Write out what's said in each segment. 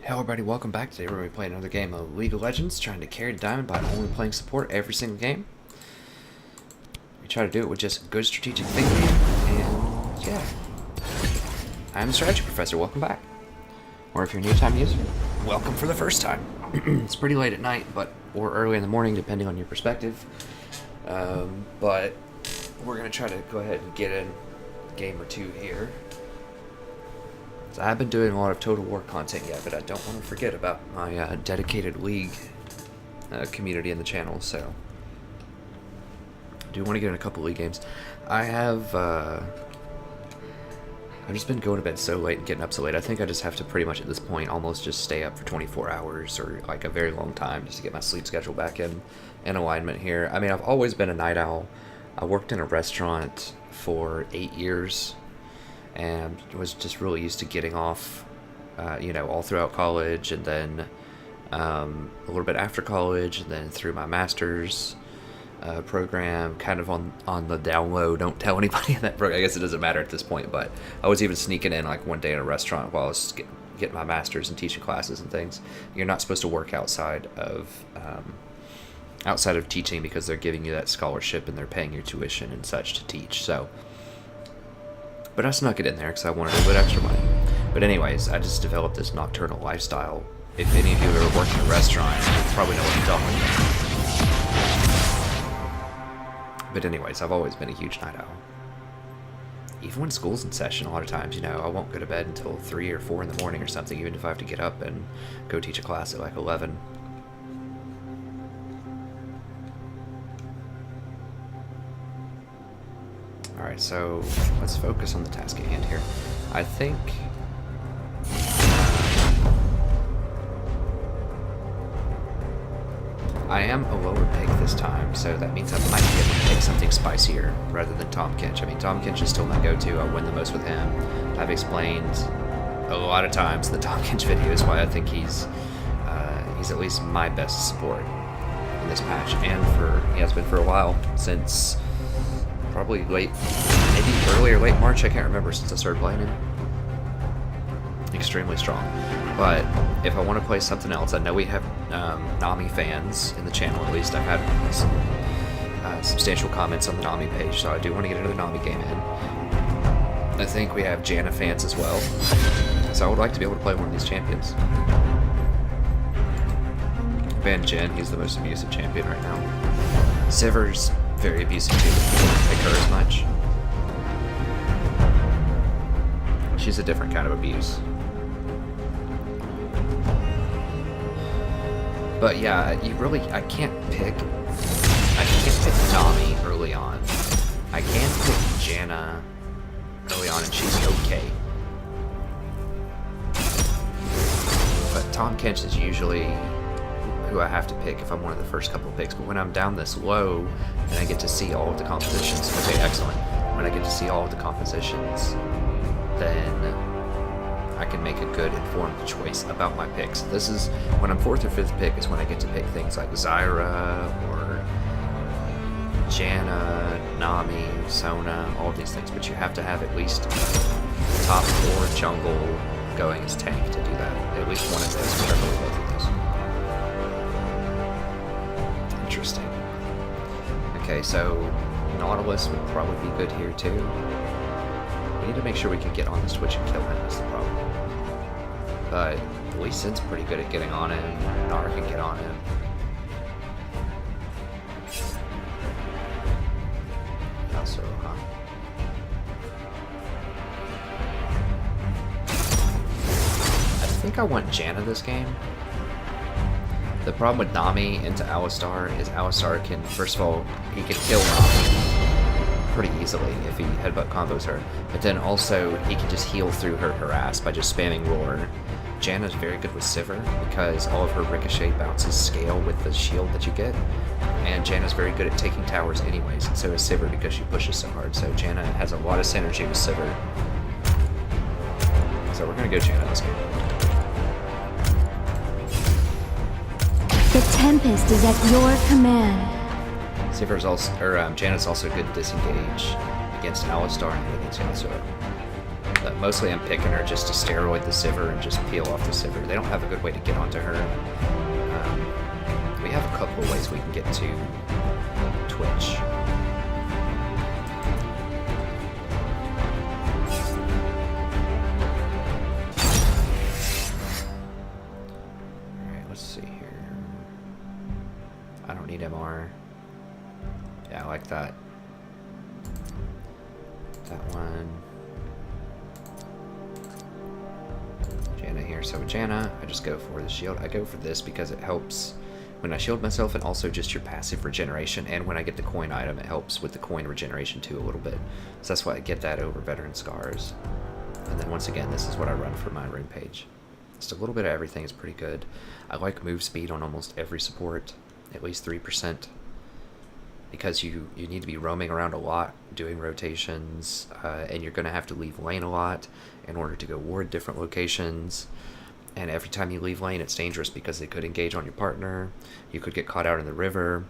Hello everybody, welcome back. Today we're going to be playing another game of League of Legends, trying to carry Diamond by only playing support every single game. We try to do it with just good strategic thinking, and yeah. I'm the Strategy Professor, welcome back. Or if you're a new time user, welcome for the first time. It's pretty late at night, or early in the morning, depending on your perspective. But we're going to try to go ahead and get in a game or two here. I have been doing a lot of Total War content yet, but I don't want to forget about my dedicated League community in the channel, so I do want to get in a couple League games. I've just been going to bed so late and getting up so late. I think I just have to pretty much at this point almost just stay up for 24 hours or like a very long time just to get my sleep schedule back in alignment here. I mean, I've always been a night owl. I worked in a restaurant for 8 years. And was just really used to getting off, all throughout college, and then a little bit after college, and then through my master's program, kind of on the down low. Don't tell anybody in that program. I guess it doesn't matter at this point, but I was even sneaking in like one day in a restaurant while I was getting my master's and teaching classes and things. You're not supposed to work outside of teaching because they're giving you that scholarship and they're paying your tuition and such to teach. So. But I snuck it in there because I wanted a little bit extra money. But anyways, I just developed this nocturnal lifestyle. If any of you have ever worked in a restaurant, you probably know what I'm talking about. But anyways, I've always been a huge night owl. Even when school's in session, a lot of times, I won't go to bed until 3 or 4 in the morning or something, even if I have to get up and go teach a class at like 11. Alright, so let's focus on the task at hand here. I think I am a lower pick this time, so that means I might be able to pick something spicier rather than Tom Kinch. I mean, Tom Kinch is still my go-to. I win the most with him. I've explained a lot of times in the Tom Kinch videos why I think he's at least my best support in this patch, and he has been for a while, since probably maybe early or late March, I can't remember, since I started playing him. Extremely strong. But if I want to play something else, I know we have Nami fans in the channel, at least I've had some substantial comments on the Nami page, so I do want to get another Nami game in. I think we have Janna fans as well, so I would like to be able to play one of these champions. Ban Jen, he's the most abusive champion right now. Siver's very abusive too, but people don't like her as much. She's a different kind of abuse. But yeah, I can't pick Nami early on. I can pick Janna early on and she's okay. But Tom Kinch is usually who I have to pick if I'm one of the first couple of picks. But when I'm down this low and I get to see all of the compositions, okay, excellent. When I get to see all of the compositions, then I can make a good informed choice about my picks. This is when I'm 4th or 5th pick is when I get to pick things like Zyra or Janna, Nami, Sona, all of these things. But you have to have at least top 4 jungle going as tank to do that. At least one of those, preferably both of those. Interesting. Okay, so Nautilus would probably be good here too. We need to make sure we can get on this Twitch and kill him, is the problem. But Lee Sin's pretty good at getting on him. Nara can get on him. Also, I think I want Janna this game. The problem with Nami into Alistar is Alistar can, first of all, he can kill Nami pretty easily if he headbutt combos her, but then also he can just heal through her harass by just spamming Roar. Janna's very good with Sivir because all of her ricochet bounces scale with the shield that you get, and Janna's very good at taking towers anyways, and so is Sivir because she pushes so hard, so Janna has a lot of synergy with Sivir. So we're gonna go Janna this game. The Tempest is at your command. Sivir's also, Janna's also good to disengage against Alistar and against Yasuo. Mostly I'm picking her just to steroid the Sivir and just peel off the Sivir. They don't have a good way to get onto her. We have a couple of ways we can get to Twitch. Alright, let's see here. I don't need MR. Yeah, I like that. That one. Janna here. So with Janna, I just go for the shield. I go for this because it helps when I shield myself, and also just your passive regeneration. And when I get the coin item, it helps with the coin regeneration too a little bit. So that's why I get that over Veteran Scars. And then once again, this is what I run for my rune page. Just a little bit of everything is pretty good. I like move speed on almost every support, at least 3%. Because you need to be roaming around a lot, doing rotations, and you're going to have to leave lane a lot in order to go ward different locations. And every time you leave lane, it's dangerous because they could engage on your partner. You could get caught out in the river.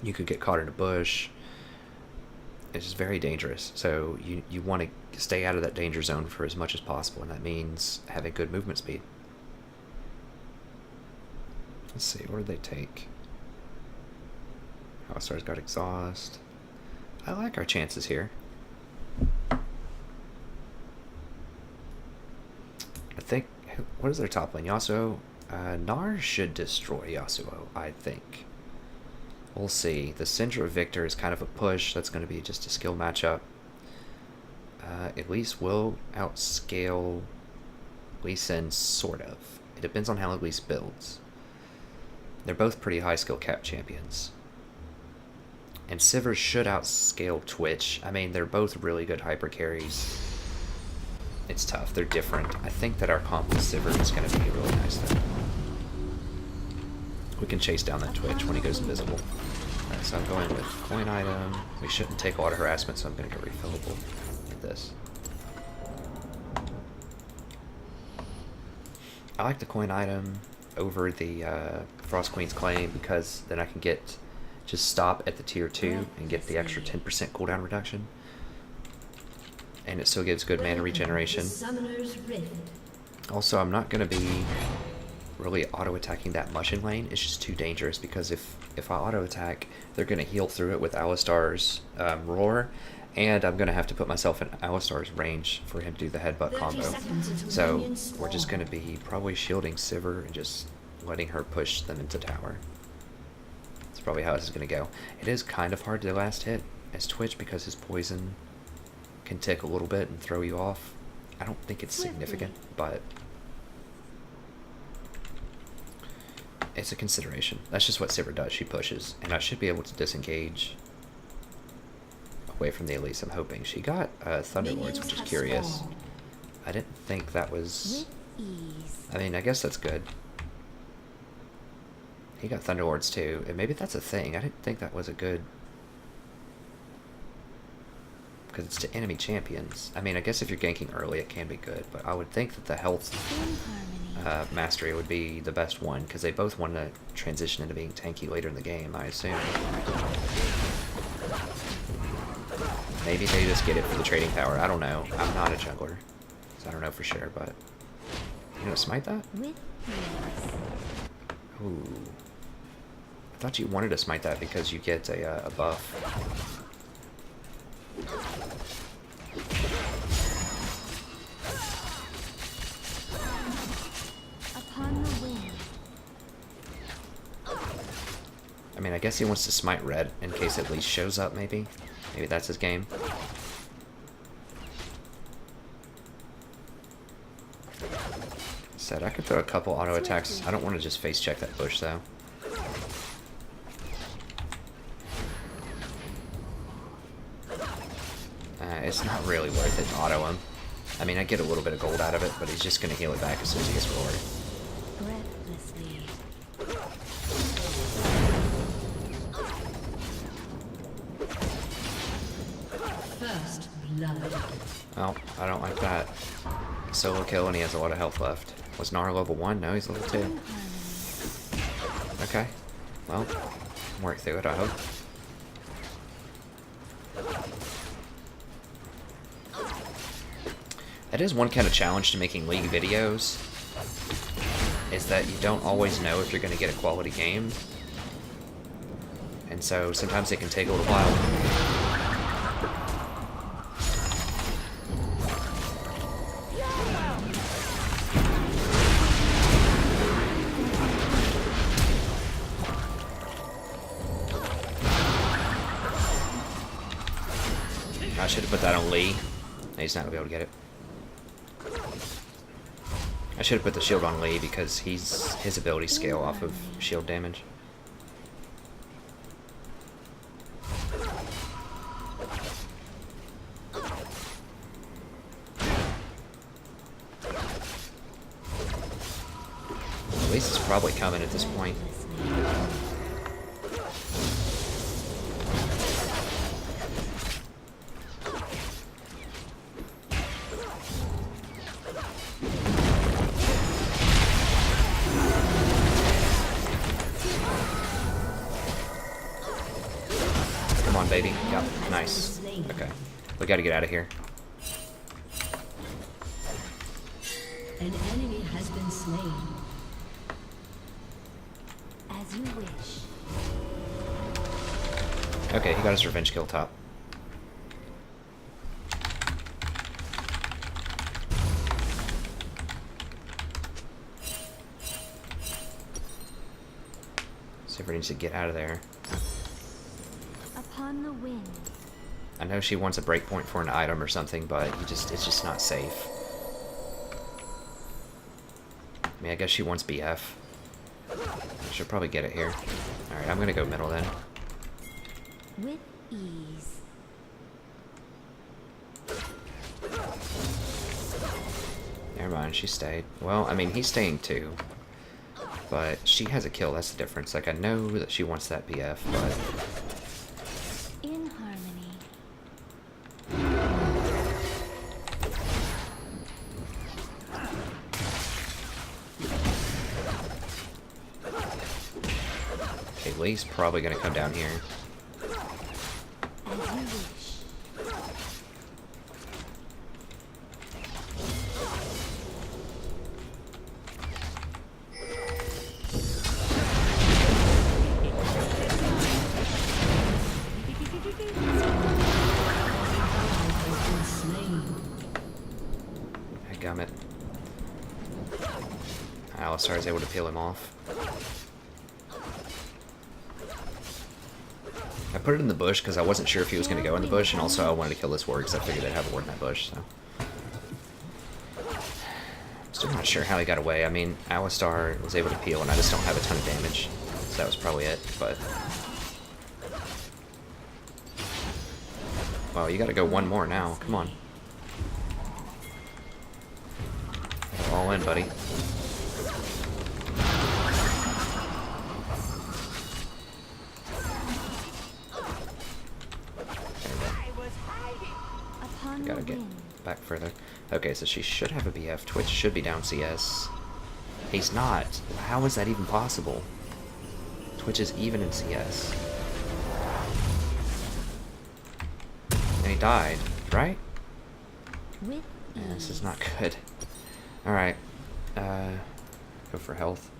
You could get caught in a bush. It's just very dangerous. So you want to stay out of that danger zone for as much as possible, and that means having good movement speed. Let's see, what did they take? All-Star's got exhaust. I like our chances here. I think, what is their top lane? Yasuo? Gnar should destroy Yasuo, I think. We'll see. The Syndra Victor is kind of a push. That's going to be just a skill matchup. At least will outscale Lee Sin, sort of. It depends on how Elise builds. They're both pretty high skill cap champions. And Sivir should outscale Twitch. I mean, they're both really good hyper carries. It's tough. They're different. I think that our comp with Sivir is going to be really nice though. We can chase down that Twitch when he goes invisible. Alright, so I'm going with coin item. We shouldn't take a lot of harassment, so I'm going to get refillable with this. I like the coin item over the Frost Queen's Claim because then I can get just stop at the tier 2 and get the extra 10% cooldown reduction. And it still gives good mana regeneration. Also, I'm not going to be really auto-attacking that much in lane. It's just too dangerous because if I auto-attack, they're going to heal through it with Alistar's Roar, and I'm going to have to put myself in Alistar's range for him to do the headbutt combo. So we're just going to be probably shielding Sivir and just letting her push them into tower. That's probably how this is going to go. It is kind of hard to last hit as Twitch because his poison can tick a little bit and throw you off. I don't think it's significant, but it's a consideration. That's just what Sivir does. She pushes, and I should be able to disengage away from the Elise, I'm hoping. She got Thunderlords, which is curious. I didn't think that was... I mean, I guess that's good. He got Thunderlords too, and maybe that's a thing. I didn't think that was a good... because it's to enemy champions. I mean, I guess if you're ganking early, it can be good, but I would think that the health mastery would be the best one, because they both want to transition into being tanky later in the game, I assume. Maybe they just get it for the trading power. I don't know. I'm not a jungler, so I don't know for sure, but... You know, smite that? Ooh. I thought you wanted to smite that because you get a buff. I mean, I guess he wants to smite red in case at least shows up, maybe. Maybe that's his game. Said I could throw a couple auto attacks. I don't want to just face check that bush though. It's not really worth it to auto him. I mean, I get a little bit of gold out of it, but he's just going to heal it back as soon as he gets roared. First blood. Oh, I don't like that. Solo kill and he has a lot of health left. Was Gnar level 1? No, he's level 2. Okay. Well, work through it, I hope. That is one kind of challenge to making League videos, is that you don't always know if you're going to get a quality game. And so sometimes it can take a little while. I should have put that on Lee. No, he's not going to be able to get it. I should have put the shield on Lee because his abilities scale off of shield damage. At least it's probably coming at this point. Come on, baby. Yep, nice. Okay. We gotta get out of here. An enemy has been slain. As you wish. Okay, he got his revenge kill top. Sivir needs to get out of there. Upon the wind. I know she wants a breakpoint for an item or something, but it's just not safe. I mean, I guess she wants BF. She'll probably get it here. Alright, I'm gonna go middle then. With ease. Never mind, she stayed. Well, I mean, he's staying too. But she has a kill, that's the difference. Like, I know that she wants that BF, but... In harmony. Okay, Lee's probably gonna come down here. As you wish. Gummit. Alistar is able to peel him off. I put it in the bush because I wasn't sure if he was going to go in the bush, and also I wanted to kill this ward because I figured I'd have a ward in that bush, so... Still not sure how he got away. I mean, Alistar was able to peel, and I just don't have a ton of damage, so that was probably it, but... Well, you gotta go one more now. Come on. All in, buddy. Upon Gotta the get wind. back further. Okay, so she should have a BF. Twitch should be down CS. He's not. How is that even possible? Twitch is even in CS. And he died, right? With Yeah, this is ease. not good. Alright. Go for health.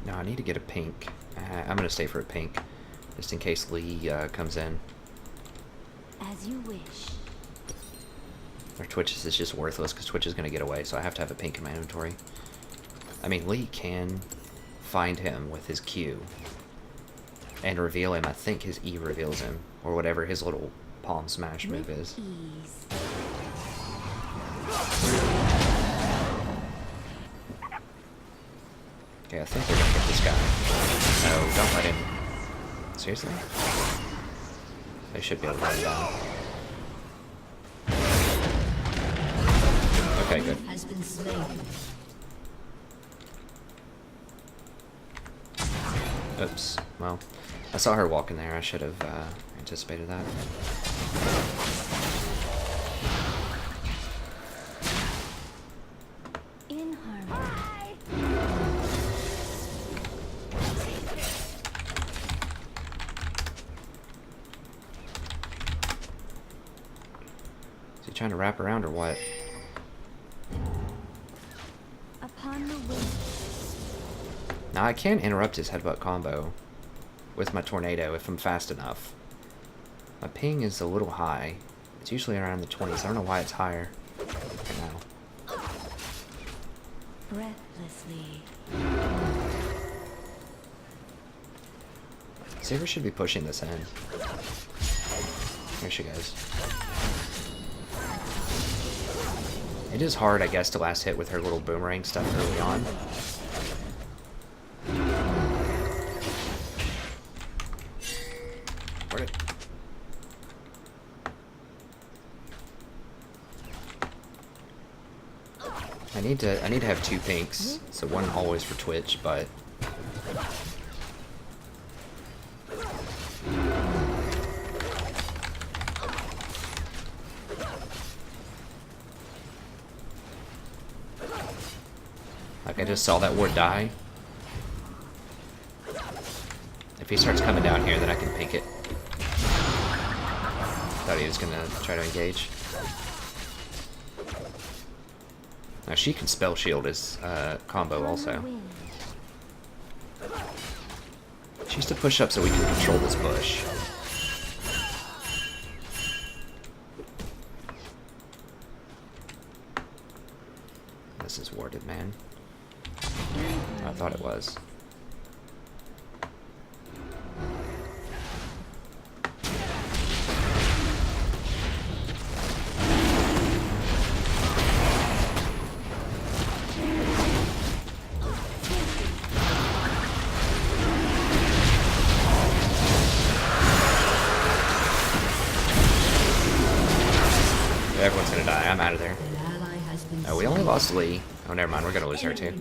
No, I need to get a pink. I'm gonna stay for a pink. Just in case Lee comes in. As you wish. Or Twitch is just worthless because Twitch is gonna get away, so I have to have a pink in my inventory. I mean, Lee can find him with his Q. And reveal him. I think his E reveals him. Or whatever his little palm smash move With is. ease. Okay, I think we're gonna get this guy. No, don't let him. Seriously? They should be able to let him down. Okay, good. Has been slain. Oops. Well, I saw her walking there. I should have anticipated that. In harmony. trying to wrap around or what? Upon the wind. Now I can interrupt his headbutt combo with my tornado if I'm fast enough. My ping is a little high. It's usually around the 20s. I don't know why it's higher right now. Breathlessly. Saber should be pushing this in. Here she goes. It is hard, I guess, to last hit with her little boomerang stuff early on. Where'd it? I need to have 2 pinks, so one always for Twitch, but like I just saw that ward die. If he starts coming down here, then I can pink it. Thought he was gonna try to engage. Now she can spell shield his combo also. She used to push up so we can control this bush. This is warded, man. I thought it was. Everyone's gonna die. I'm out of there. Oh, we only lost Lee. Oh, never mind. We're gonna lose her too.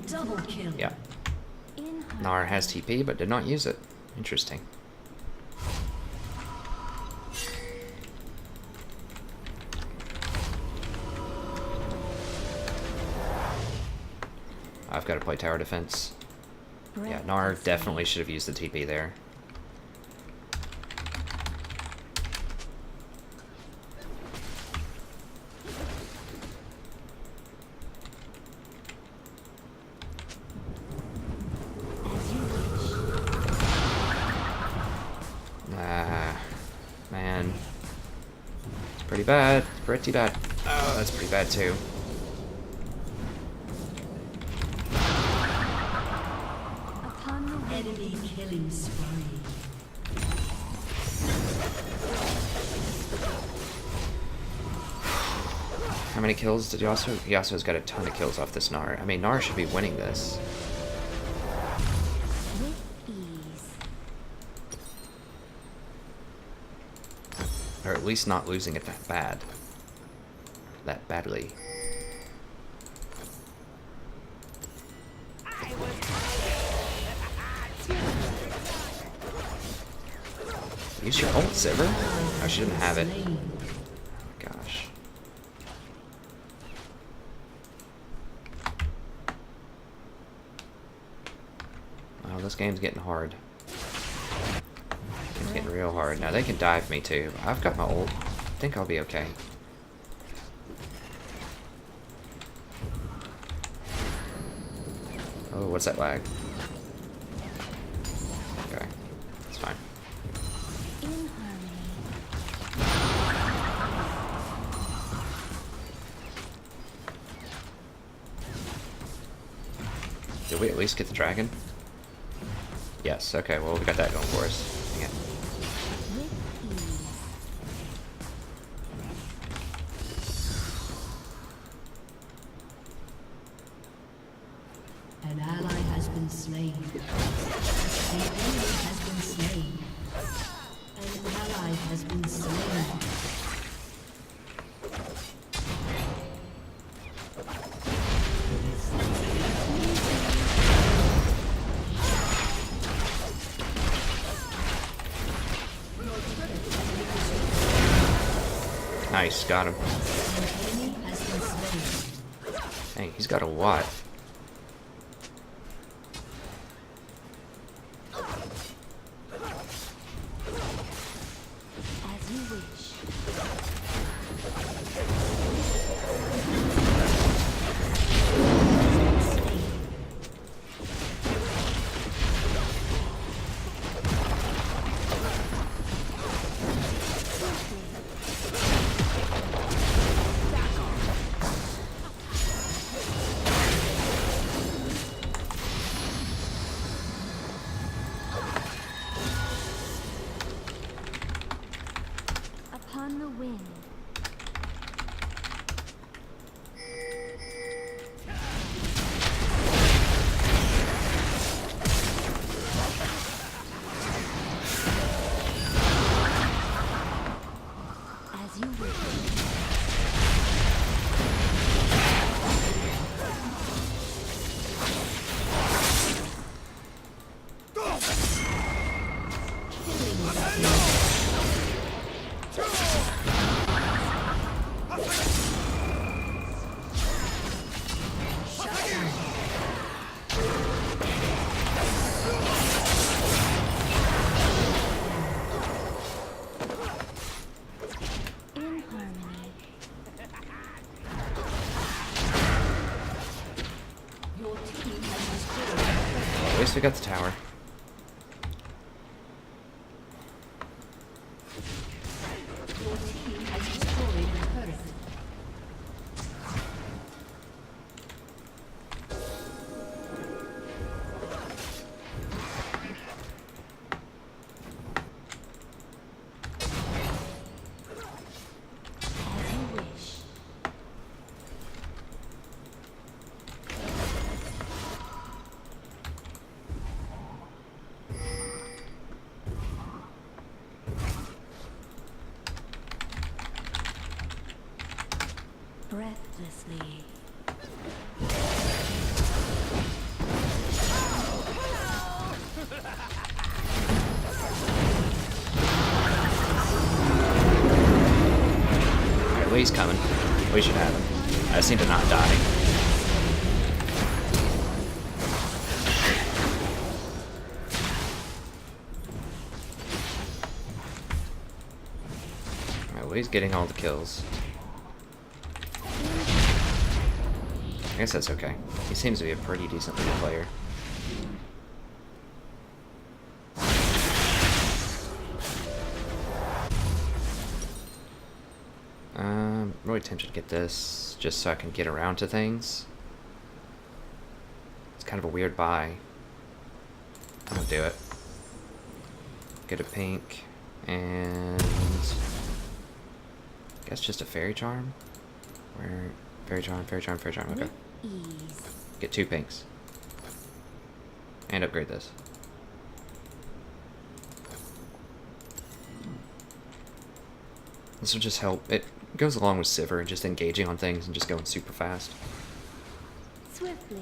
Yeah. Nar has TP, but did not use it. Interesting. I've got to play tower defense. Yeah, Nar definitely should have used the TP there. Man. It's pretty bad. Pretty bad. Oh, that's pretty bad too. Enemy killing spree. How many kills did Yasuo? Yasuo's got a ton of kills off this Gnar. I mean, Gnar should be winning this. Or at least not losing it that bad. That badly. Use your ult, Sivir? Oh, she didn't have it. Gosh. Oh, this game's getting hard. It's getting real hard. Now they can dive me too. I've got my ult. I think I'll be okay. Oh, what's that lag? Okay, it's fine. Did we at least get the dragon? Yes, okay, well we got that going for us. Dang it. An ally has been slain. An enemy has been slain. An ally has been slain. Nice, got him. An enemy has been slain. Hey, he's got a lot. As you wish. least we got the tower. Your team has destroyed a turret. As you wish. Breathlessly. Alright, Lee's coming. We should have him. I just need to not die. Alright, Lee's getting all the kills. I guess that's okay. He seems to be a pretty decent League player. I'm really tempted to get this just so I can get around to things. It's kind of a weird buy. I'll do it. Get a pink and I guess just a fairy charm. Where fairy charm, fairy charm, fairy charm. Okay. Ease. Get 2 pinks. And upgrade this. This will just help. It goes along with Sivir and just engaging on things and just going super fast. Swiftly.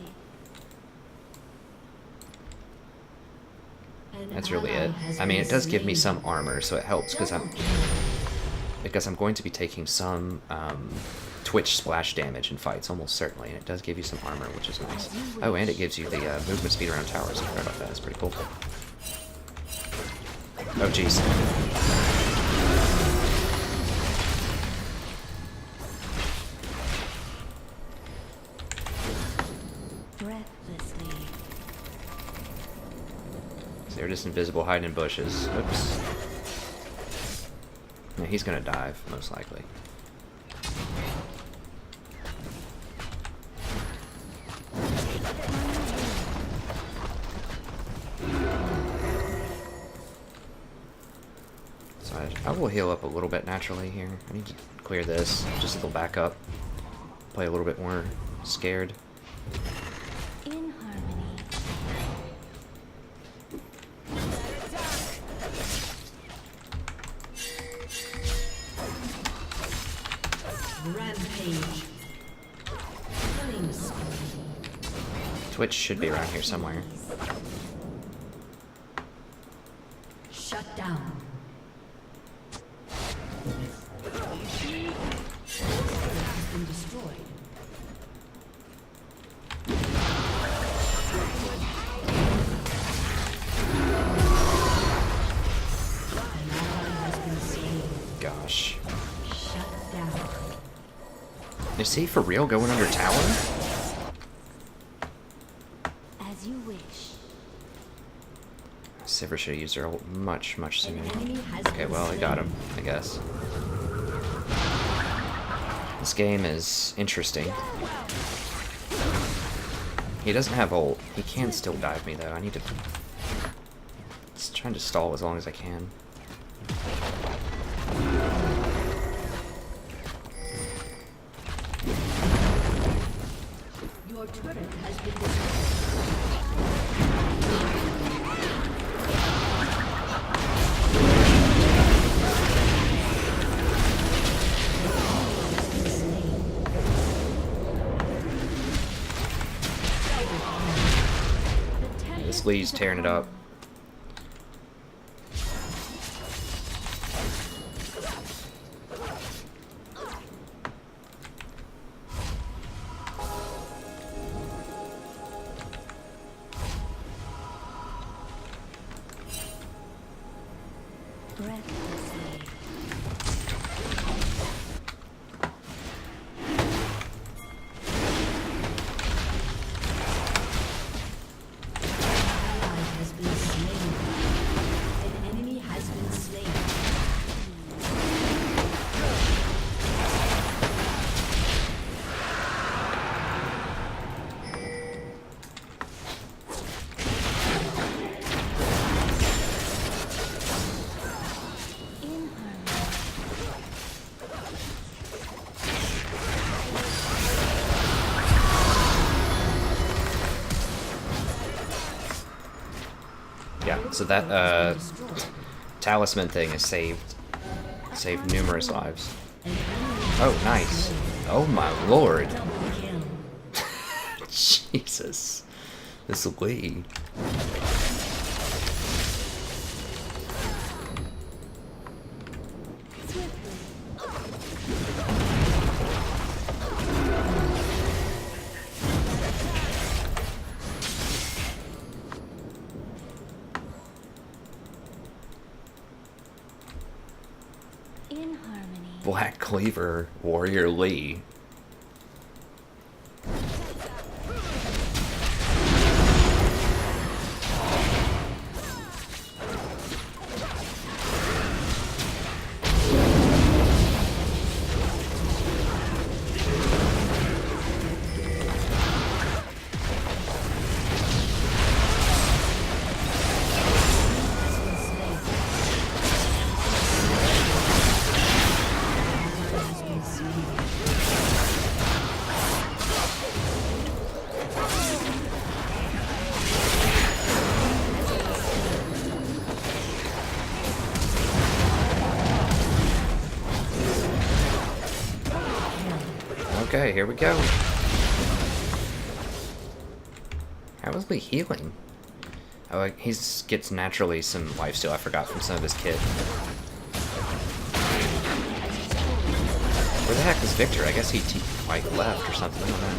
That's really it. I mean, it does give me some armor, so it helps because I'm going to be taking some Twitch splash damage in fights, almost certainly, and it does give you some armor, which is nice. Oh, and it gives you the movement speed around towers. I forgot about that. That's pretty cool. Oh, jeez. Breathlessly. They're just invisible, hiding in bushes. Oops. Yeah, he's gonna dive, most likely. So I will heal up a little bit naturally here. I need to clear this, just so they'll back up. Play a little bit more scared. In harmony. Rampage. Killing spree. Twitch should be around here somewhere. Shut down. Has been destroyed. An ally has been slain. Gosh. Shut down. Is he for real going under tower? As you wish. Sivir should have used her ult much sooner. An enemy has Okay, been well, I slain. got him, I guess. This game is interesting. He doesn't have ult. He can still dive me, though. I need to... Just trying to stall as long as I can. Your turret has been destroyed. This Lee's tearing it up. Breathlessly. Ally Yeah, so that talisman thing is saved numerous lives. Oh, nice. Oh my lord. Jesus. This Lee. In harmony. Black Cleaver Warrior Lee. Okay, here we go. How is Lee healing? Oh, he gets naturally some lifesteal I forgot from some of his kit. Where the heck is Victor? I guess he like left or something. I don't know.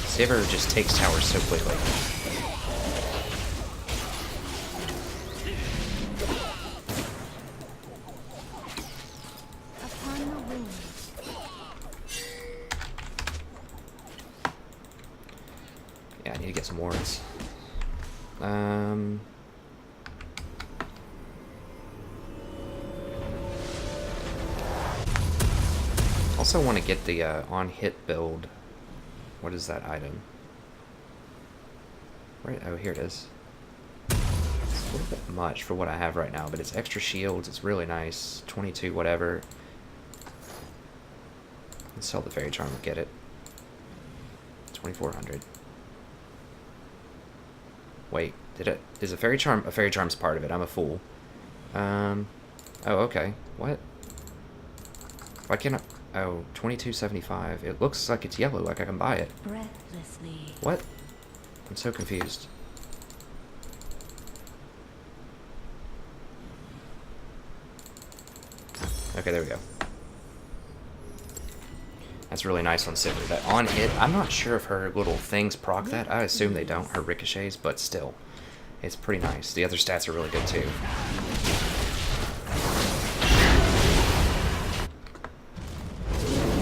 Saber just takes towers so quickly. Upon the wing. Yeah, I need to get some wards. Also want to get the on-hit build. What is that item? Right, oh, here it is. It's a little bit much for what I have right now, but it's extra shields. It's really nice. 22, whatever. Let's sell the Fairy Charm and get it. 2,400. Wait, is a Fairy Charm? A Fairy Charm's part of it. I'm a fool. Oh, okay. What? Why can't I? Oh, 22.75. It looks like it's yellow, like I can buy it. Breathlessly. What? I'm so confused. Okay, there we go. That's really nice on Sivir. That on hit, I'm not sure if her little things proc that. I assume they don't, her ricochets, but still. It's pretty nice. The other stats are really good too.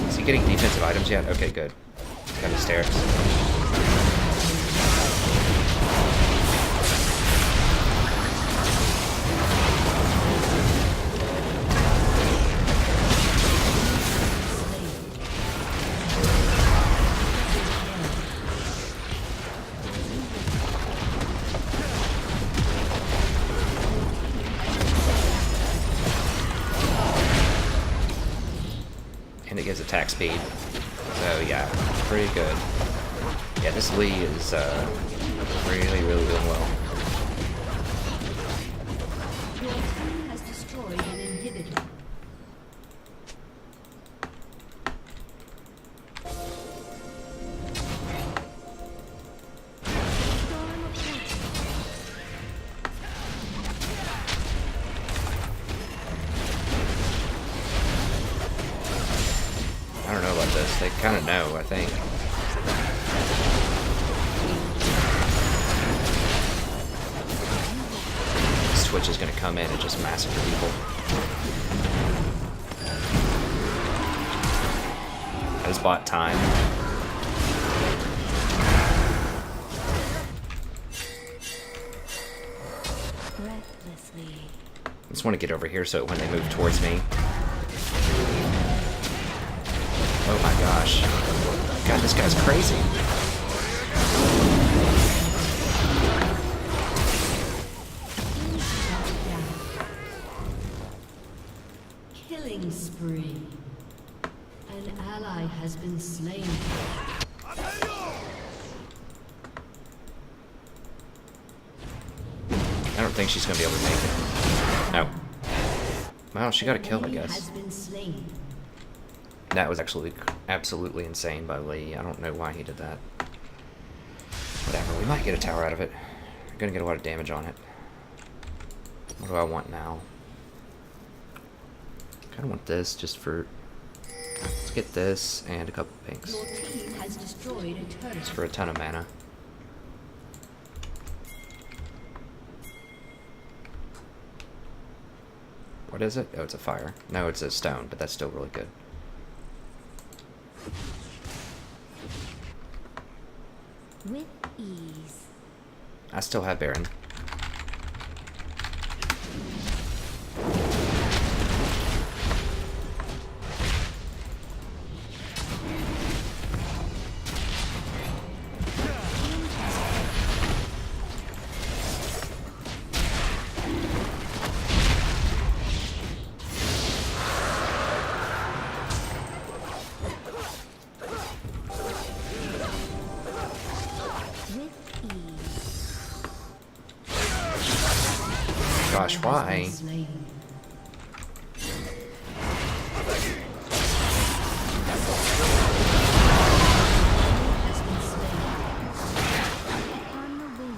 Is he getting defensive items yet? Okay, good. Got hysterics. And it gives attack speed. So yeah, pretty good. Yeah, this Lee is really doing well. Your team has destroyed an inhibitor. I don't know about this. They kind of know, I think. This Twitch is going to come in and just massacre people. I just bought time. Breathlessly. I just want to get over here so when they move towards me. Oh my gosh. God, this guy's crazy. Killing spree. An ally has been slain. don't think she's gonna be able to make it. No. Well, she got a kill, I Enemy guess. has been slain. That was absolutely insane by Lee. I don't know why he did that. Whatever, we might get a tower out of it. We're gonna get a lot of damage on it. What do I want now? Kinda want this just for... Let's get this and a couple pinks. Your team has destroyed a turret. Just for a ton of mana. What is it? Oh, it's a fire. No, it's a stone, but that's still really good. With ease. I still have Baron. Gosh, why? Slain. Has been slain. On the wing.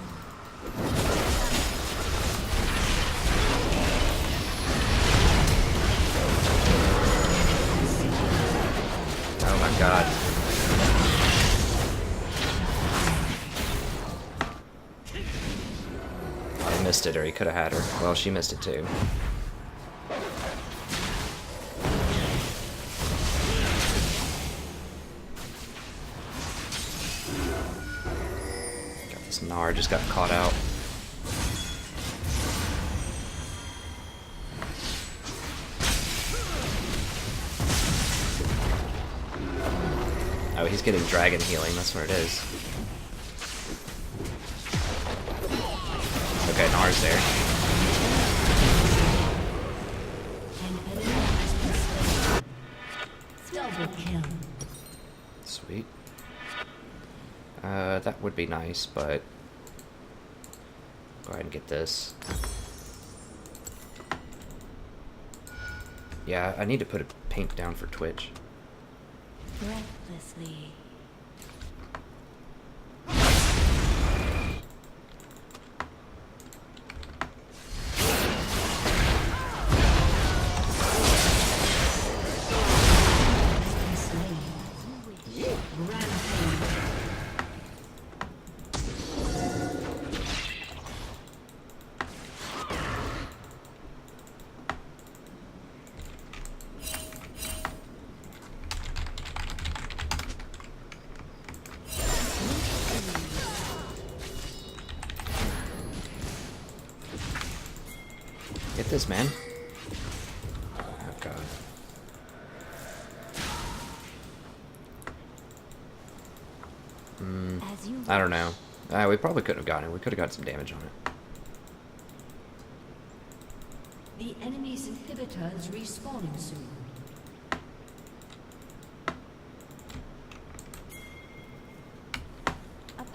Oh my god. I missed it, or he could have had her. Well, she missed it too. Got this Gnar just got caught out. Oh, he's getting dragon healing, that's what it is. Okay, Gnar's there. An enemy has been slain. Double kill. Sweet. That would be nice, but... Go ahead and get this. Yeah, I need to put a pink down for Twitch. Breathlessly. Get this, man. Oh, God. As you I don't know. We probably could have gotten it. We could have got some damage on it. The enemy's inhibitor is respawning soon.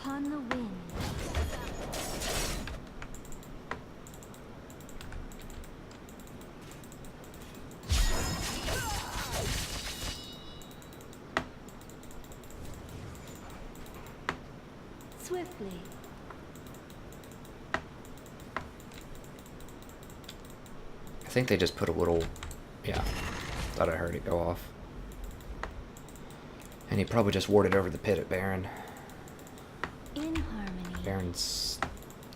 upon the wind. Swiftly. I think they just put a little... Yeah. Thought I heard it go off. And he probably just warded over the pit at Baron. In harmony. Baron's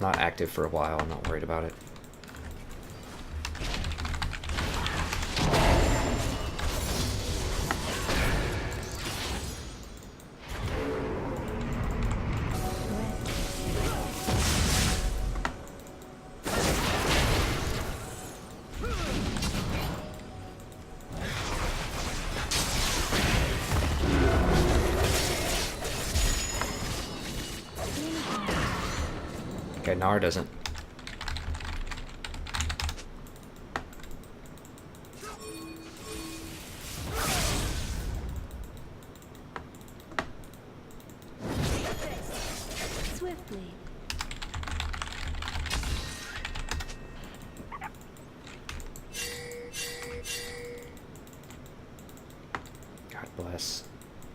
not active for a while. I'm not worried about it. Okay, Nar doesn't. Swiftly.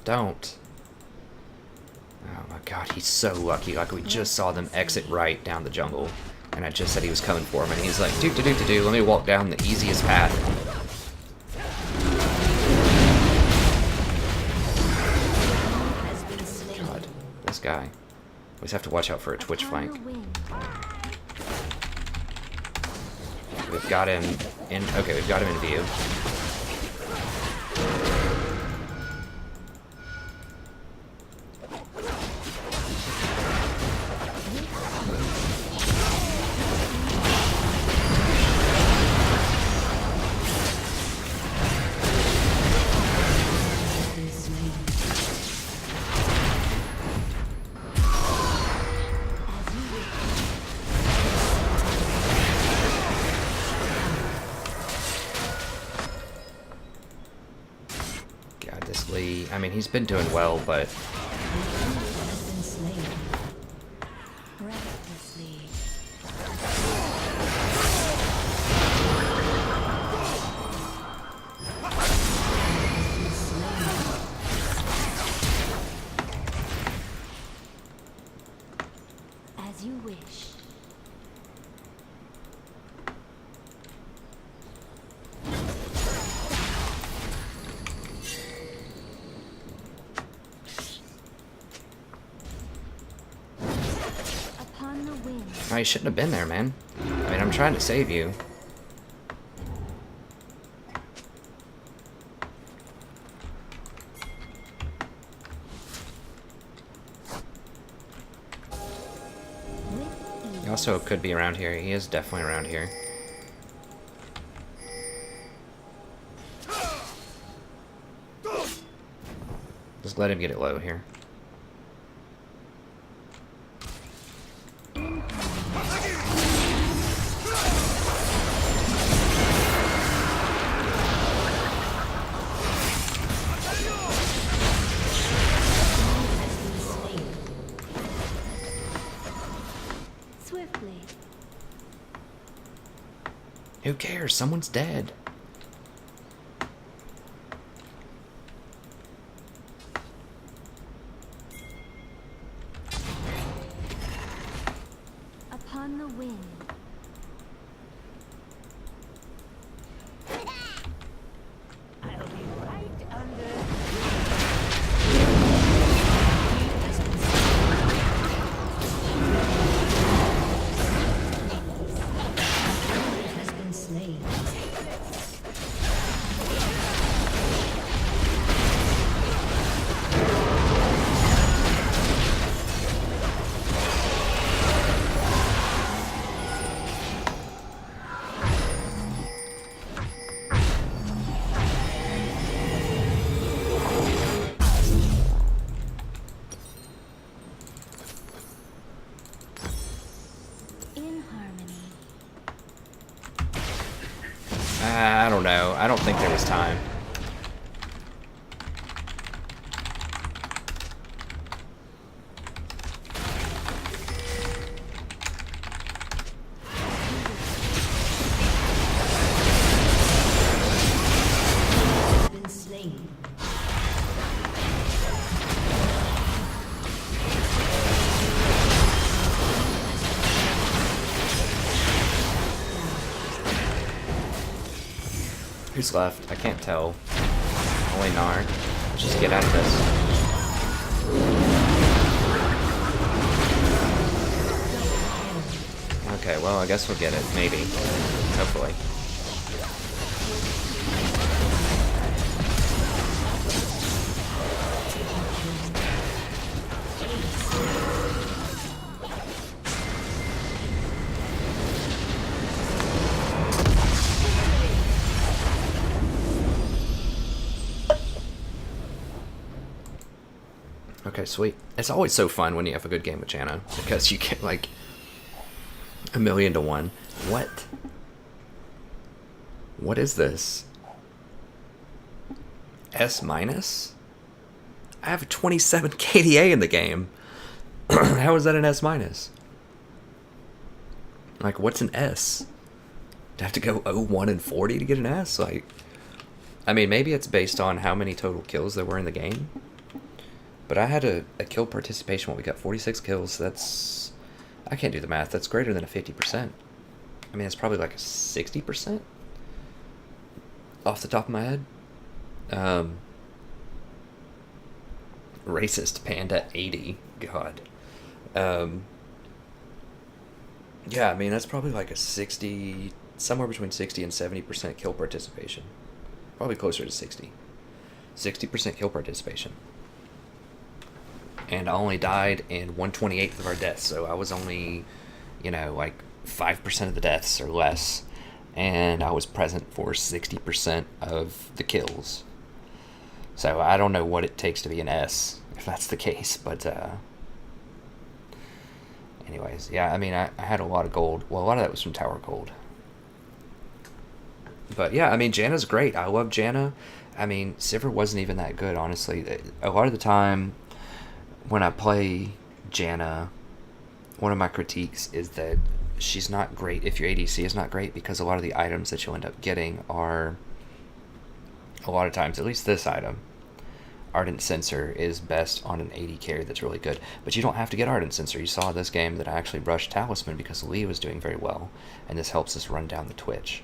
Don't. Oh my god, he's so lucky. Like, we just saw them exit right down the jungle. And I just said he was coming for him, and he's like, do, let me walk down the easiest path. God, this guy. We just have to watch out for a Twitch flank. We've got him in, okay, we've got him in view. I mean, he's been doing well, but... As you wish. Oh, you shouldn't have been there, man. I mean, I'm trying to save you. He also could be around here. He is definitely around here. Just let him get it low here. Who cares? Someone's dead. Upon the wind. I'll be right under. Has been slain. In harmony. I don't know. I don't think there was time. Has been slain. Who's left? I can't tell. Only Nar. Let's just get out of this. Okay, well, I guess we'll get it. Maybe. Hopefully. Okay, sweet. It's always so fun when you have a good game with Janna, because you get like 1,000,000 to 1. What? What is this? S minus? I have 27 KDA in the game. How is that an S minus? Like, what's an S? Do I have to go 01 and 40 to get an S? Like, I mean, maybe it's based on how many total kills there were in the game. But I had a kill participation when we got 46 kills. That's... I can't do the math. That's greater than a 50%. I mean, it's probably like a 60% off the top of my head. Racist Panda 80. God. Yeah, I mean, that's probably like a 60... somewhere between 60 and 70% kill participation. Probably closer to 60. 60% kill participation. And I only died in 1/28th of our deaths, so I was only, like 5% of the deaths or less, and I was present for 60% of the kills. So I don't know what it takes to be an S, if that's the case, but anyways, yeah, I mean, I had a lot of gold. Well, a lot of that was from Tower Gold. But yeah, I mean, Janna's great. I love Janna. I mean, Sivir wasn't even that good, honestly. A lot of the time when I play Janna, one of my critiques is that she's not great if your ADC is not great, because a lot of the items that you'll end up getting are, a lot of times, at least this item, Ardent Sensor is best on an AD carry that's really good. But you don't have to get Ardent Sensor. You saw this game that I actually rushed Talisman because Lee was doing very well, and this helps us run down the Twitch.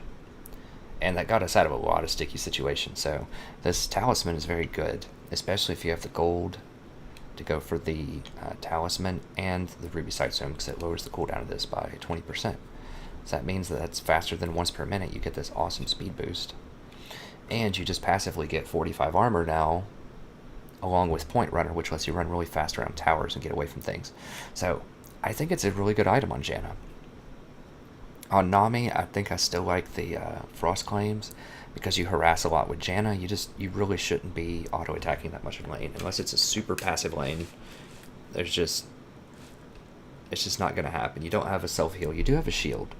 And that got us out of a lot of sticky situations. So this Talisman is very good, especially if you have the gold to go for the Talisman and the Ruby Sightstone, because it lowers the cooldown of this by 20%. So that means that that's faster than once per minute. You get this awesome speed boost. And you just passively get 45 armor now, along with Point Runner, which lets you run really fast around towers and get away from things. So I think it's a really good item on Janna. On Nami, I think I still like the Frost Claims, because you harass a lot with Janna. You really shouldn't be auto-attacking that much in lane. Unless it's a super passive lane, it's just not going to happen. You don't have a self-heal. You do have a shield.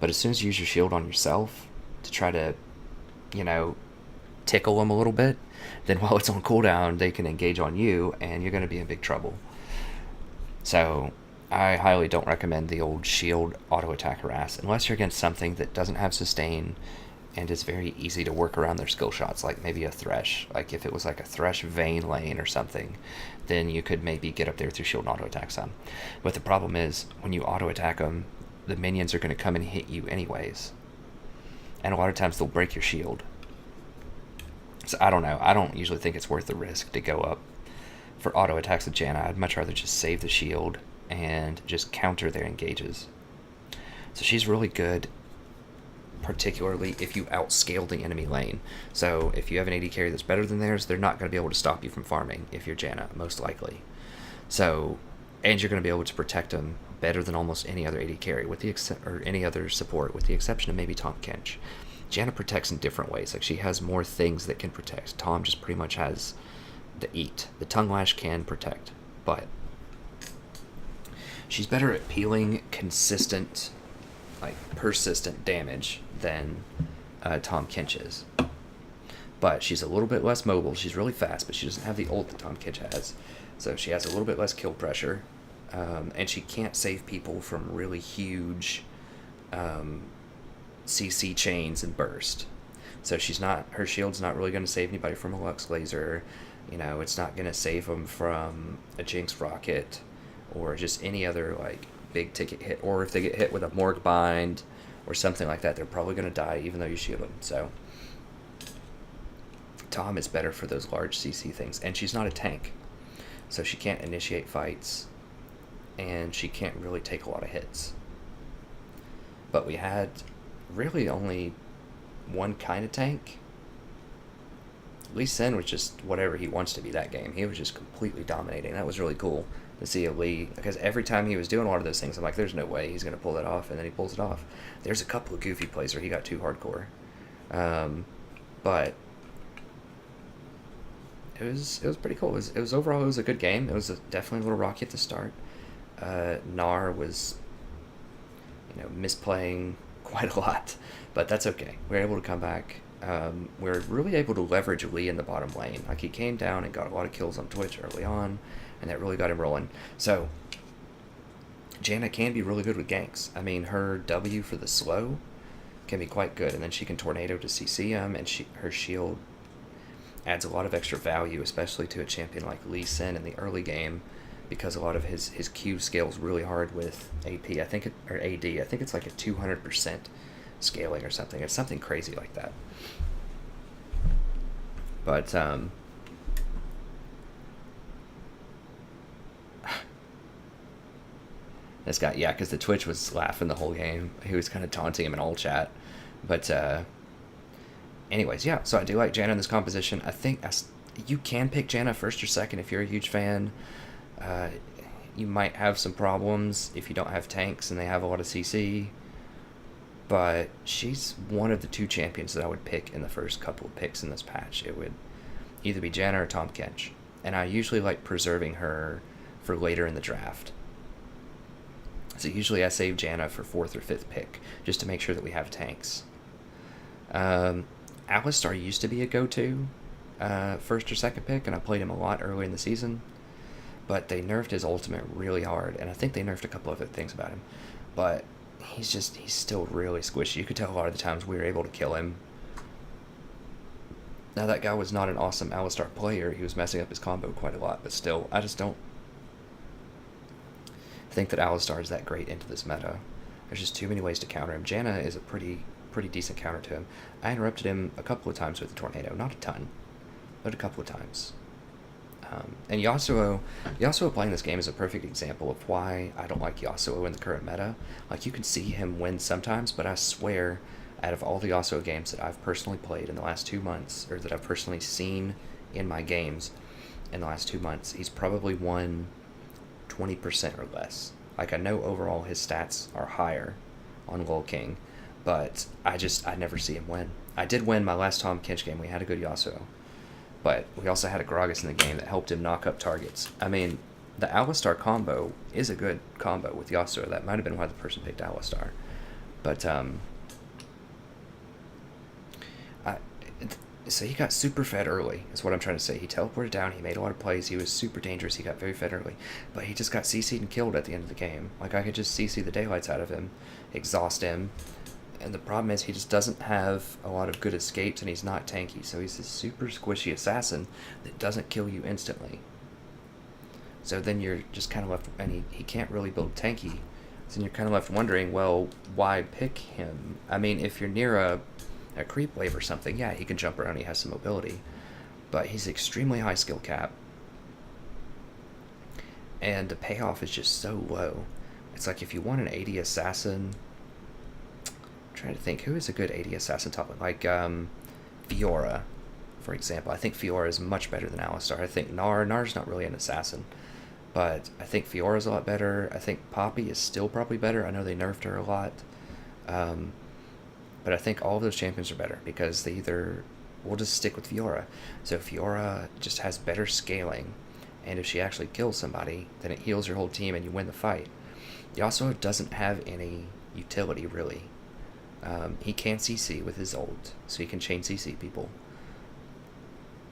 But as soon as you use your shield on yourself to try to, tickle them a little bit, then while it's on cooldown, they can engage on you, and you're going to be in big trouble. So I highly don't recommend the old shield auto-attack harass, unless you're against something that doesn't have sustain and is very easy to work around their skill shots, like maybe a Thresh. Like if it was like a Thresh Vayne lane or something, then you could maybe get up there through shield and auto-attack some. But the problem is, when you auto-attack them, the minions are going to come and hit you anyways. And a lot of times they'll break your shield. So I don't know. I don't usually think it's worth the risk to go up for auto-attacks with Janna. I'd much rather just save the shield and just counter their engages. So she's really good, particularly if you outscale the enemy lane. So if you have an AD carry that's better than theirs, they're not going to be able to stop you from farming if you're Janna, most likely. So, and you're going to be able to protect them better than almost any other AD carry, or any other support, with the exception of maybe Tahm Kench. Janna protects in different ways. Like, she has more things that can protect. Tahm just pretty much has the eat. The Tongue Lash can protect, but she's better at peeling consistent, like persistent damage than Tahm Kench is. But she's a little bit less mobile. She's really fast, but she doesn't have the ult that Tahm Kench has. So she has a little bit less kill pressure, and she can't save people from really huge CC chains and burst. So her shield's not really going to save anybody from a Lux Laser. It's not going to save them from a Jinx Rocket or just any other like big ticket hit. Or if they get hit with a Morg Bind or something like that, they're probably going to die even though you shield them. So Tahm is better for those large CC things, and she's not a tank, so she can't initiate fights, and she can't really take a lot of hits. But we had really only one kind of tank. Lee Sin was just whatever he wants to be that game. He was just completely dominating. That was really cool to see a Lee, because every time he was doing a lot of those things, I'm like, there's no way he's going to pull that off, and then he pulls it off. There's a couple of goofy plays where he got too hardcore. But it was pretty cool. It was overall, it was a good game. It was definitely a little rocky at the start. Gnar was, misplaying quite a lot, but that's okay. We were able to come back. We're really able to leverage Lee in the bottom lane. Like, he came down and got a lot of kills on Twitch early on, and that really got him rolling. So Janna can be really good with ganks. I mean, her W for the slow can be quite good, and then she can tornado to CC him, and her shield adds a lot of extra value, especially to a champion like Lee Sin in the early game, because a lot of his Q scales really hard with AP. I think or AD. I think it's like a 200% scaling or something. It's something crazy like that. But this guy, yeah, because the Twitch was laughing the whole game. He was kind of taunting him in all chat. But anyways, yeah. So I do like Janna in this composition. I think you can pick Janna first or second if you're a huge fan. You might have some problems if you don't have tanks and they have a lot of CC. But she's one of the 2 champions that I would pick in the first couple of picks in this patch. It would either be Janna or Tahm Kench. And I usually like preserving her for later in the draft. So usually I save Janna for 4th or 5th pick, just to make sure that we have tanks. Alistar used to be a go-to first or second pick, and I played him a lot early in the season. But they nerfed his ultimate really hard, and I think they nerfed a couple other things about him. But he's still really squishy. You could tell a lot of the times we were able to kill him. Now that guy was not an awesome Alistar player. He was messing up his combo quite a lot, but still, I just don't think that Alistar is that great into this meta. There's just too many ways to counter him. Janna is a pretty decent counter to him. I interrupted him a couple of times with the tornado. Not a ton, but a couple of times. And Yasuo playing this game is a perfect example of why I don't like Yasuo in the current meta. Like, you can see him win sometimes, but I swear, out of all the Yasuo games that I've personally played in the last 2 months, or that I've personally seen in my games in the last 2 months, he's probably won 20% or less. Like, I know overall his stats are higher on Lol King, but I never see him win. I did win my last Tahm Kench game. We had a good Yasuo. But we also had a Gragas in the game that helped him knock up targets. I mean, the Alistar combo is a good combo with Yasuo. That might have been why the person picked Alistar. But, so he got super fed early, is what I'm trying to say. He teleported down, he made a lot of plays, he was super dangerous, he got very fed early. But he just got CC'd and killed at the end of the game. Like, I could just CC the daylights out of him, exhaust him. And the problem is he just doesn't have a lot of good escapes, and he's not tanky. So he's this super squishy assassin that doesn't kill you instantly. So then you're just kind of left, and he can't really build tanky. So then you're kind of left wondering, well, why pick him? I mean, if you're near a creep wave or something, yeah, he can jump around, he has some mobility. But he's extremely high skill cap. And the payoff is just so low. It's like if you want an 80 assassin... trying to think, who is a good 80 assassin top? Like, Fiora, for example. I think Fiora is much better than Alistar. I think Nar's not really an assassin, but I think Fiora's a lot better. I think Poppy is still probably better. I know they nerfed her a lot. But I think all of those champions are better because they either... we'll just stick with Fiora. So Fiora just has better scaling, and if she actually kills somebody, then it heals your whole team and you win the fight. Yasuo doesn't have any utility, really. He can CC with his ult, so he can chain CC people.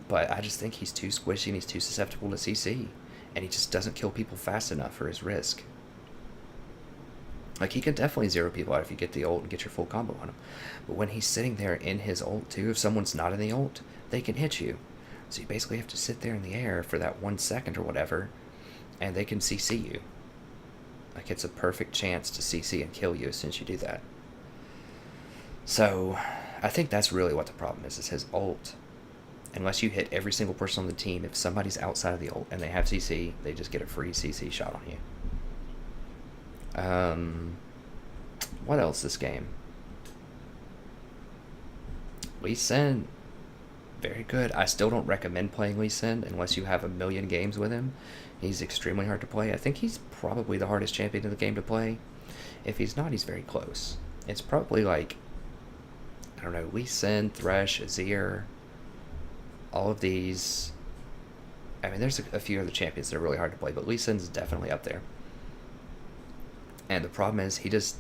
But I just think he's too squishy and he's too susceptible to CC. And he just doesn't kill people fast enough for his risk. Like, he can definitely zero people out if you get the ult and get your full combo on him. But when he's sitting there in his ult too, if someone's not in the ult, they can hit you. So you basically have to sit there in the air for that 1 second or whatever, and they can CC you. Like, it's a perfect chance to CC and kill you as soon as you do that. So, I think that's really what the problem is his ult. Unless you hit every single person on the team, if somebody's outside of the ult and they have CC, they just get a free CC shot on you. What else this game? Lee Sin, very good. I still don't recommend playing Lee Sin unless you have a million games with him. He's extremely hard to play. I think he's probably the hardest champion in the game to play. If he's not, he's very close. It's probably like, I don't know, Lee Sin, Thresh, Azir, all of these. I mean, there's a few other champions that are really hard to play, but Lee Sin's definitely up there. And the problem is, he just,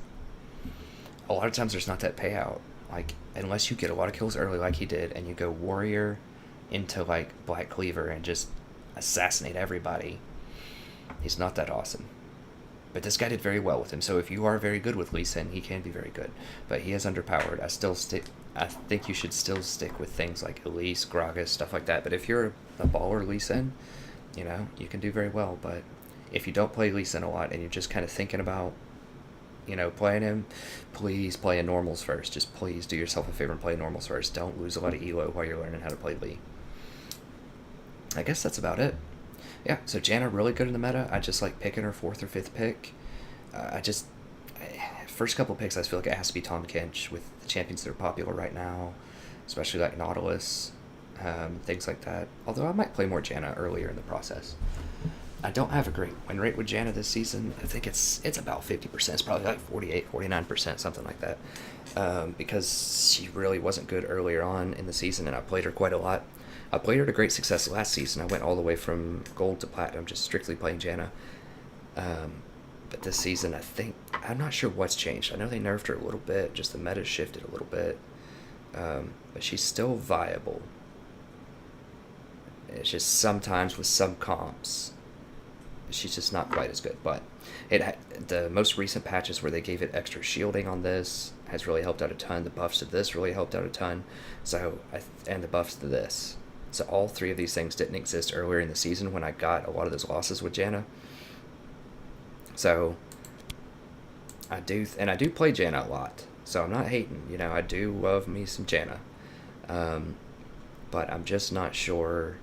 a lot of times there's not that payout. Like, unless you get a lot of kills early like he did, and you go warrior into, like, Black Cleaver and just assassinate everybody, he's not that awesome. But this guy did very well with him, so if you are very good with Lee Sin, he can be very good. But he is underpowered. I still I think you should still stick with things like Elise, Gragas, stuff like that. But if you're a baller Lee Sin, you know, you can do very well. But if you don't play Lee Sin a lot and you're just kind of thinking about, you know, playing him, please play in normals first. Just please do yourself a favor and play normals first. Don't lose a lot of elo while you're learning how to play Lee. I guess that's about it. Yeah, so Janna really good in the meta. I just like picking her 4th or 5th pick. First couple picks, I feel like it has to be Tahm Kench with the champions that are popular right now, especially like Nautilus, things like that. Although I might play more Janna earlier in the process. I don't have a great win rate with Janna this season. I think it's about 50%. It's probably like 48, 49%, something like that. Because she really wasn't good earlier on in the season, and I played her quite a lot. I played her to great success last season. I went all the way from gold to platinum, just strictly playing Janna. But this season, I'm not sure what's changed. I know they nerfed her a little bit, just the meta shifted a little bit. But she's still viable. It's just sometimes with some comps, she's just not quite as good. But the most recent patches where they gave it extra shielding on this has really helped out a ton. The buffs to this really helped out a ton. And the buffs to this. So all 3 of these things didn't exist earlier in the season when I got a lot of those losses with Janna. So I do play Janna a lot. So I'm not hating, you know, I do love me some Janna. But I'm just not sure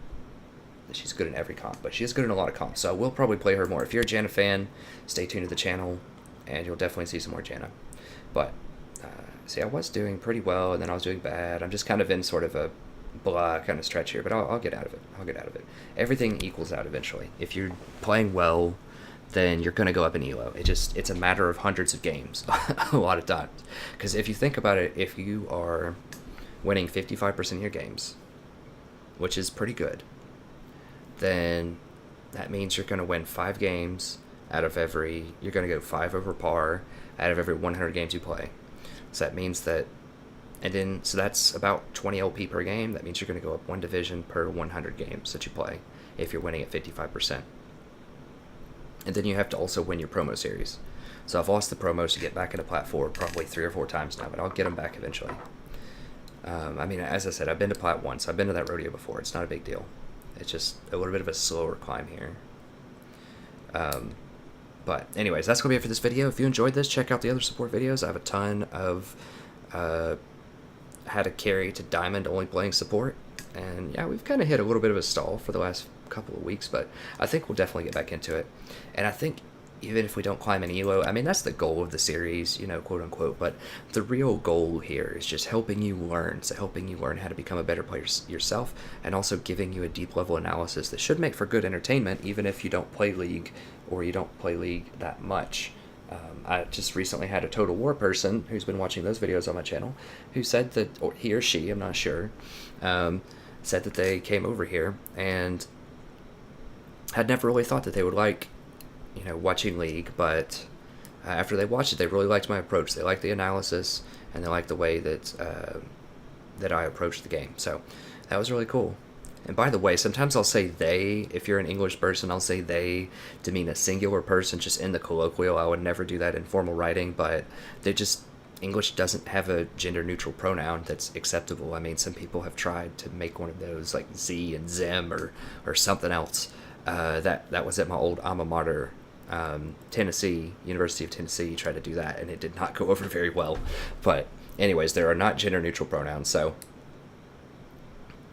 that she's good in every comp, but she is good in a lot of comps. So I will probably play her more. If you're a Janna fan, stay tuned to the channel, and you'll definitely see some more Janna. But see, I was doing pretty well, and then I was doing bad. I'm just kind of in sort of a blah kind of stretch here, but I'll get out of it. Everything equals out eventually. If you're playing well, then you're going to go up in elo. It's a matter of hundreds of games a lot of times. Because if you think about it, if you are winning 55% of your games, which is pretty good, then that means you're going to win 5 games you're going to go 5 over par out of every 100 games you play. So that means that, so that's about 20 LP per game. That means you're going to go up 1 division per 100 games that you play if you're winning at 55%. And then you have to also win your promo series. So I've lost the promos to get back into Plat 4 probably 3 or 4 times now, but I'll get them back eventually. I mean, as I said, I've been to Plat 1, so I've been to that rodeo before. It's not a big deal. It's just a little bit of a slower climb here. But anyways, that's going to be it for this video. If you enjoyed this, check out the other support videos. I have a ton of how to carry to Diamond only playing support. And yeah, we've kind of hit a little bit of a stall for the last couple of weeks, but I think we'll definitely get back into it. And I think even if we don't climb an elo, I mean, that's the goal of the series, you know, quote unquote, but the real goal here is just helping you learn. So helping you learn how to become a better player yourself, and also giving you a deep level analysis that should make for good entertainment, even if you don't play League or you don't play League that much. I just recently had a Total War person who's been watching those videos on my channel who said that, or he or she, I'm not sure, said that they came over here and had never really thought that they would like, you know, watching League, but after they watched it, they really liked my approach. They liked the analysis, and they liked the way that that I approached the game. So that was really cool. And by the way, sometimes I'll say they. If you're an English person, I'll say they to mean a singular person, just in the colloquial. I would never do that in formal writing, but English doesn't have a gender-neutral pronoun that's acceptable. I mean, some people have tried to make one of those, like Z and Zim or something else. That was at my old alma mater, Tennessee, University of Tennessee, tried to do that, and it did not go over very well. But anyways, there are not gender-neutral pronouns, so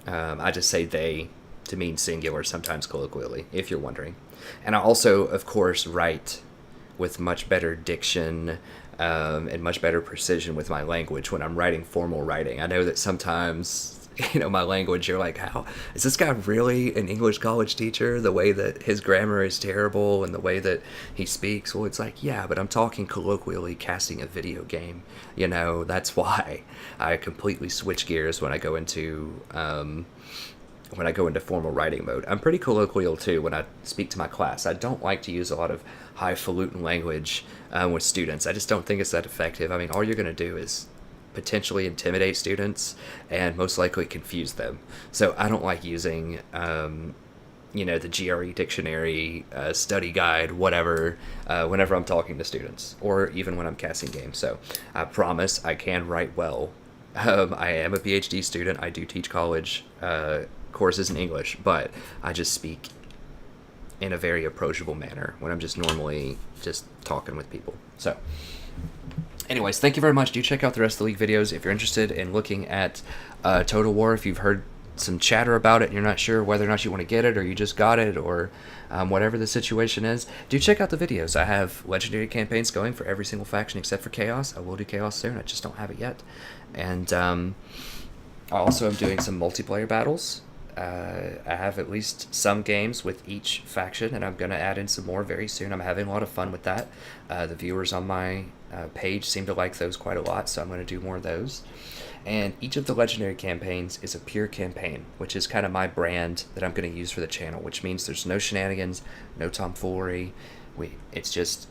I just say they to mean singular, sometimes colloquially, if you're wondering. And I also, of course, write with much better diction and much better precision with my language when I'm writing formal writing. I know that sometimes, you know, my language, you're like, how is this guy really an English college teacher? The way that his grammar is terrible and the way that he speaks. Well, it's like, yeah, but I'm talking colloquially, casting a video game. You know, that's why I completely switch gears when I go into formal writing mode. I'm pretty colloquial too when I speak to my class. I don't like to use a lot of highfalutin language with students. I just don't think it's that effective. I mean, all you're going to do is potentially intimidate students and most likely confuse them. So I don't like using, you know, the GRE dictionary, study guide, whatever, whenever I'm talking to students or even when I'm casting games. So I promise I can write well I am a PhD student. I do teach college courses in English, but I just speak in a very approachable manner when I'm just normally just talking with people. So, anyways, thank you very much. Do check out the rest of the League videos if you're interested in looking at Total War. If you've heard some chatter about it and you're not sure whether or not you want to get it, or you just got it, or whatever the situation is, do check out the videos. I have legendary campaigns going for every single faction except for Chaos. I will do Chaos soon. I just don't have it yet. And I also am doing some multiplayer battles. I have at least some games with each faction, and I'm going to add in some more very soon. I'm having a lot of fun with that. The viewers on my page seem to like those quite a lot, so I'm going to do more of those. And each of the legendary campaigns is a pure campaign, which is kind of my brand that I'm going to use for the channel, which means there's no shenanigans, no tomfoolery. It's just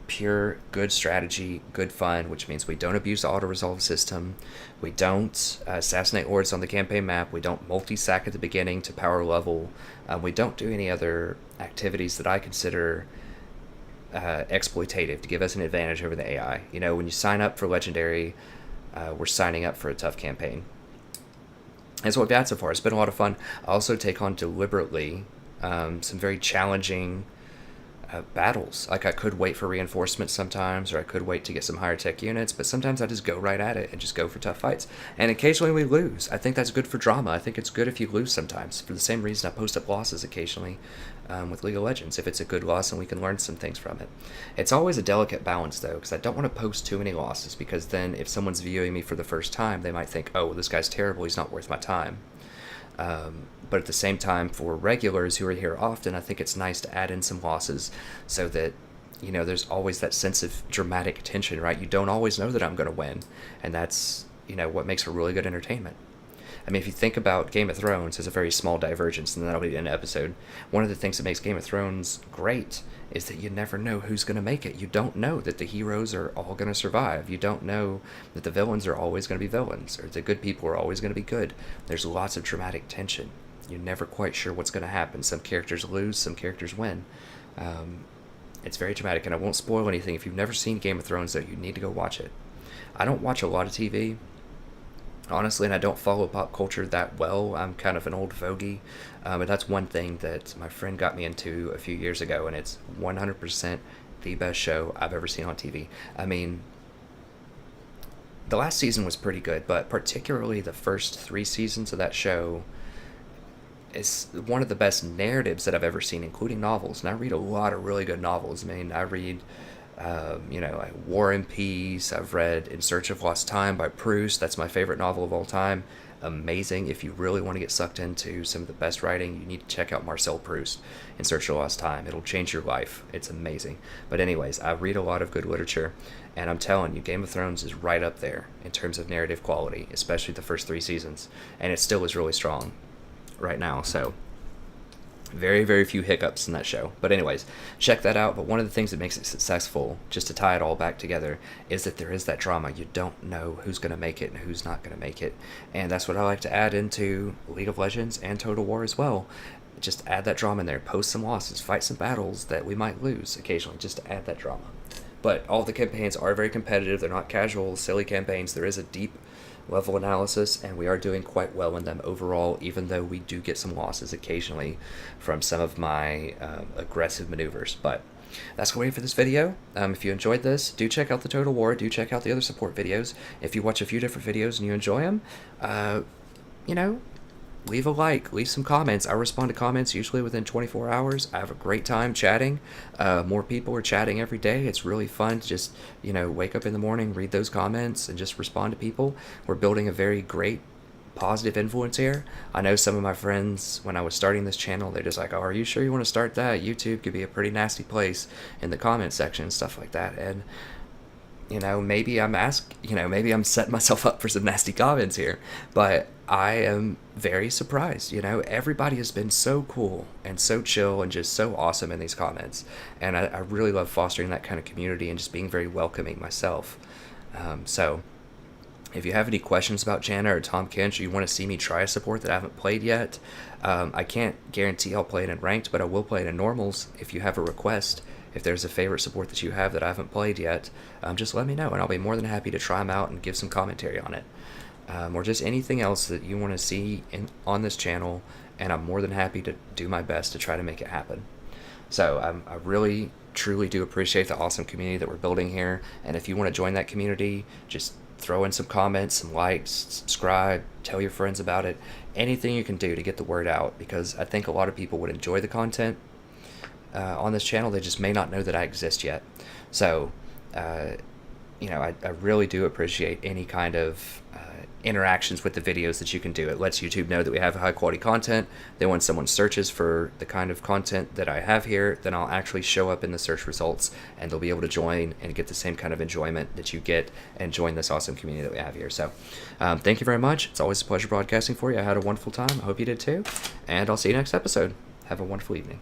pure good strategy, good fun, which means we don't abuse the auto-resolve system, we don't assassinate lords on the campaign map, we don't multi-sack at the beginning to power level, we don't do any other activities that I consider exploitative to give us an advantage over the AI. You know, when you sign up for Legendary, we're signing up for a tough campaign. That's what we've had so far. It's been a lot of fun. I also take on deliberately some very challenging battles. Like, I could wait for reinforcements sometimes, or I could wait to get some higher tech units, but sometimes I just go right at it and just go for tough fights. And occasionally we lose. I think that's good for drama. I think it's good if you lose sometimes, for the same reason I post up losses occasionally with League of Legends, if it's a good loss and we can learn some things from it. It's always a delicate balance, though, because I don't want to post too many losses, because then if someone's viewing me for the first time, they might think, oh, this guy's terrible, he's not worth my time. But at the same time, for regulars who are here often, I think it's nice to add in some losses so that, you know, there's always that sense of dramatic tension, right? You don't always know that I'm going to win, and that's, you know, what makes for really good entertainment. I mean, if you think about Game of Thrones as a very small divergence, and that'll be an episode, one of the things that makes Game of Thrones great is that you never know who's going to make it. You don't know that the heroes are all going to survive. You don't know that the villains are always going to be villains, or the good people are always going to be good. There's lots of dramatic tension. You're never quite sure what's going to happen. Some characters lose, some characters win. It's very dramatic, and I won't spoil anything. If you've never seen Game of Thrones, though, you need to go watch it. I don't watch a lot of TV, honestly, and I don't follow pop culture that well. I'm kind of an old fogey, but that's one thing that my friend got me into a few years ago, and it's 100% the best show I've ever seen on TV. I mean, the last season was pretty good, but particularly the first 3 seasons of that show is one of the best narratives that I've ever seen, including novels. And I read a lot of really good novels. I mean, I read like War and Peace. I've read In Search of Lost Time by Proust. That's my favorite novel of all time. Amazing. If you really want to get sucked into some of the best writing, you need to check out Marcel Proust, In Search of Lost Time. It'll change your life. It's amazing. But anyways, I read a lot of good literature, and I'm telling you, Game of Thrones is right up there in terms of narrative quality, especially the first 3 seasons, and it still is really strong right now. So very, very few hiccups in that show. But anyways, check that out. But one of the things that makes it successful, just to tie it all back together, is that there is that drama. You don't know who's going to make it and who's not going to make it. And that's what I like to add into League of Legends and Total War as well. Just add that drama in there. Post some losses. Fight some battles that we might lose occasionally, just to add that drama. But all the campaigns are very competitive. They're not casual, silly campaigns. There is a deep level analysis, and we are doing quite well in them overall, even though we do get some losses occasionally from some of my aggressive maneuvers. But that's going to be it for this video. If you enjoyed this, do check out the Total War, do check out the other support videos. If you watch a few different videos and you enjoy them, leave a like, leave some comments. I respond to comments usually within 24 hours. I have a great time chatting. More people are chatting every day. It's really fun to just, wake up in the morning, read those comments, and just respond to people. We're building a very great positive influence here. I know some of my friends, when I was starting this channel, they're just like, oh, are you sure you want to start that? YouTube could be a pretty nasty place in the comment section and stuff like that. And maybe I'm setting myself up for some nasty comments here, but I am very surprised. Everybody has been so cool and so chill and just so awesome in these comments, and I really love fostering that kind of community and just being very welcoming myself. So if you have any questions about Janna or Tom Kench, or you want to see me try a support that I haven't played yet, I can't guarantee I'll play it in ranked, but I will play it in normals. If you have a request, if there's a favorite support that you have that I haven't played yet, just let me know, and I'll be more than happy to try them out and give some commentary on it. or just anything else that you want to see on this channel, and I'm more than happy to do my best to try to make it happen. So I really, truly do appreciate the awesome community that we're building here, and if you want to join that community, just throw in some comments, some likes, subscribe, tell your friends about it, anything you can do to get the word out, because I think a lot of people would enjoy the content on this channel. They just may not know that I exist yet. So, I really do appreciate any kind of interactions with the videos that you can do. It lets YouTube know that we have high quality content. Then when someone searches for the kind of content that I have here, then I'll actually show up in the search results, and they'll be able to join and get the same kind of enjoyment that you get and join this awesome community that we have here. So thank you very much. It's always a pleasure broadcasting for you. I had a wonderful time. I hope you did too. And I'll see you next episode. Have a wonderful evening.